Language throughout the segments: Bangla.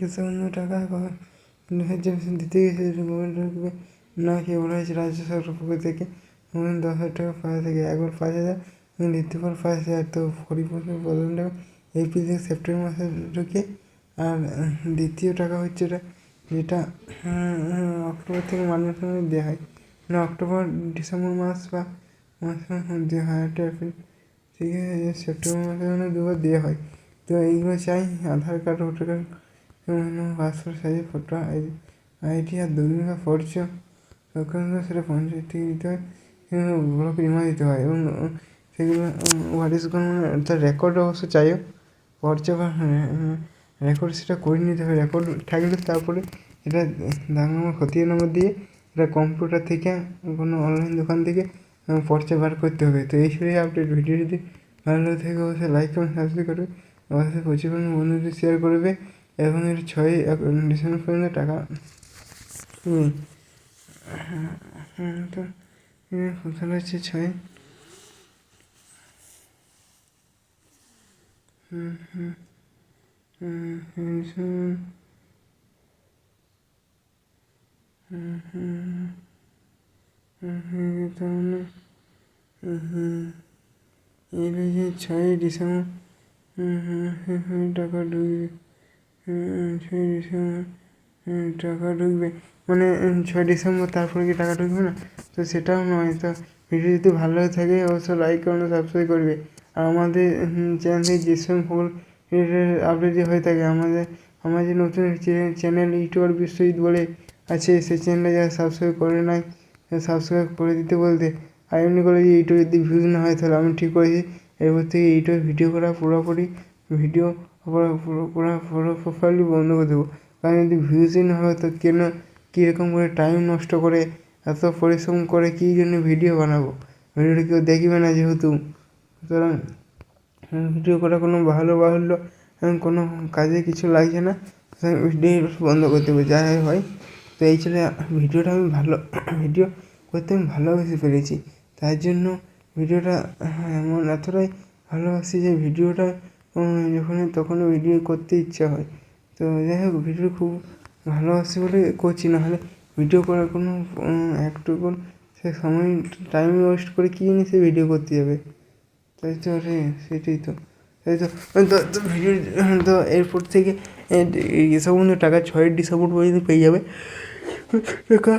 কিছু অন্য টাকা দিতে গেছে ঢুকবে না, কি বলা হয়েছে রাজ্য সরকার পক্ষ থেকে 10,000 টাকা পাওয়া থেকে একবার 5,000 দ্বিতীয়বার 5,000। তো পরিপূর্ণ প্রথমটা এপ্রিল থেকে সেপ্টেম্বর মাসে ঢুকে, আর দ্বিতীয় টাকা হচ্ছে যেটা অক্টোবর থেকে মার্চের সময় দেওয়া হয়, মানে অক্টোবর ডিসেম্বর মাস বা মাসের দেওয়া হয়। একটা এপ্রিল থেকে সেপ্টেম্বর মাসে মানে দুবার দেওয়া হয়। তো এইগুলো চাই আধার কার্ড, ভোটার কার্ড, পাসপোর্ট সাইজের ফটো, আইডি আর দৈনিক পরিচয় সেটা পঞ্চায়েত থেকে দিতে হয়, ব্লকে জমা দিতে হয়। এবং সেগুলো মানে তার রেকর্ড অবশ্য চাইও পরিচয় বা রেকর্ড সেটা করে নিতে হবে। রেকর্ড থাকলে তারপরে এটা দাগ নম্বর খতিয়ান নম্বর দিয়ে এটা কম্পিউটার থেকে কোনো অনলাইন দোকান থেকে পরিচয় বার করতে হবে। তো এই ছিল আপডেট। ভিডিও যদি ভালো লাগে থাকে অবশ্যই লাইক করুন, সাবস্ক্রাইব করবে, অবশ্যই প্রচুর পরিমাণে বন্ধুদের শেয়ার করবে। এবং এর 6ই ডিসেম্বর পর্যন্ত টাকা তো কোথায় হচ্ছে 6 এটা যে 6ই ডিসেম্বর টাকা ঢুকবে, 6ই ডিসেম্বর টাকা ঢুকবে, মানে 6 ডিসেম্বর তারপরে কি টাকা ঢুকবে না? তো সেটাও নয়। তো ভিডিও যদি ভালো থাকে অবশ্যই লাইক করুন, সাবস্ক্রাইব করবে। আর আমাদের চ্যানেলে যেসব খবর আপডেট হয়ে থাকে, আমার যে নতুন চ্যানেল ইউটিউবার বিশ্বজিৎ বলে আছে, সেই চ্যানেলে যারা সাবস্ক্রাইব করে নাই সাবস্ক্রাইব করে দিতে বলতে। আর এমনি করে যে ইউটিউবে যদি ভিউজ না হয় তাহলে আমি ঠিক করেছি এরপর থেকে ইউটিউবে ভিডিও করা পুরোপুরি ভিডিও প্রোফাইলই বন্ধ করে দেবো। কারণ যদি ভিউজই না হয় তো কীরকম করে টাইম নষ্ট করে এত পরিশ্রম করে কী জন্য ভিডিও বানাবো? ভিডিওটা কেউ দেখবে না যেহেতু। সুতরাং ভিডিও করা কোনো ভালো বাহুল্য কোনো কাজে কিছু লাগছে না, ভিডিও বন্ধ করতে হবে যা হয়। তো এই ছিল ভিডিওটা। আমি ভিডিও করতে আমি ভালোবেসে ফেলেছি, তার জন্য ভিডিওটা এমন এতটাই ভালোবাসি যে ভিডিওটা যখনই তখনই ভিডিও করতে ইচ্ছা হয়। তো যাই হোক, ভিডিও খুব ভালোবাসি বলে করছি, নাহলে ভিডিও করার কোনো একটুকু সে সময় টাইম ওয়েস্ট করে কী জিনিস সে ভিডিও করতে যাবে? তাই তো সেটাই তো তাই তো তো ভিডিও তো এরপর থেকে এসব টাকা 6ই ডিসেম্বর পর্যন্ত পেয়ে যাবে টাকা।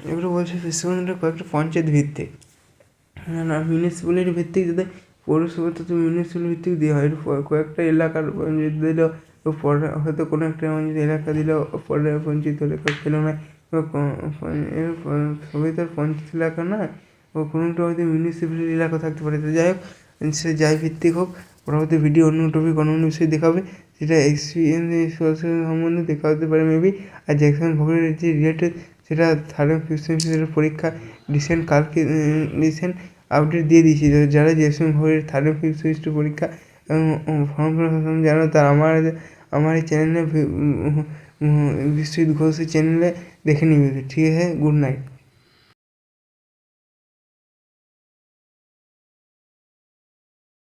এগুলো বলছে পশ্চিমবঙ্গের কয়েকটা পঞ্চায়েত ভিত্তিক, না মিউনিসিপ্যালিটি ভিত্তিক, যাতে পৌরসভা তো মিউনিসিপ্যালিটি ভিত্তিক দেওয়া হয়। কয়েকটা এলাকার পঞ্চায়েত দিলেও পরে হয়তো কোনো একটা এলাকা দিলেও পরে পঞ্চায়েত এলাকা পেল না, সবই তো আর পঞ্চায়েত এলাকা না, কোনোটা হয়তো মিউনিসিপ্যালিটি এলাকা থাকতে পারে। তো যাই হোক, সে যাই ভিত্তিক হোক, পরবর্তী ভিডিও অন্য টপিক অন্য বিষয়ে দেখাবে, সেটা এক্সপিরিয়েন্স সম্বন্ধে দেখা হতে পারে মেবি। আর জ্যাকসন ভোগের যে রিলেটেড সেটা থার্ড এবং ফিফথ সেমিস্টারের পরীক্ষা কালকে আপডেট দিয়ে দিয়েছি। যারা জ্যাকসন ভোগের থার্ড এবং ফিফথ সেমিস্টার পরীক্ষা ফর্ম জানো, তার আমার এই চ্যানেলে বিশ্বজিৎ ঘোষের চ্যানেলে দেখে নিবে। ঠিক আছে, গুড নাইট।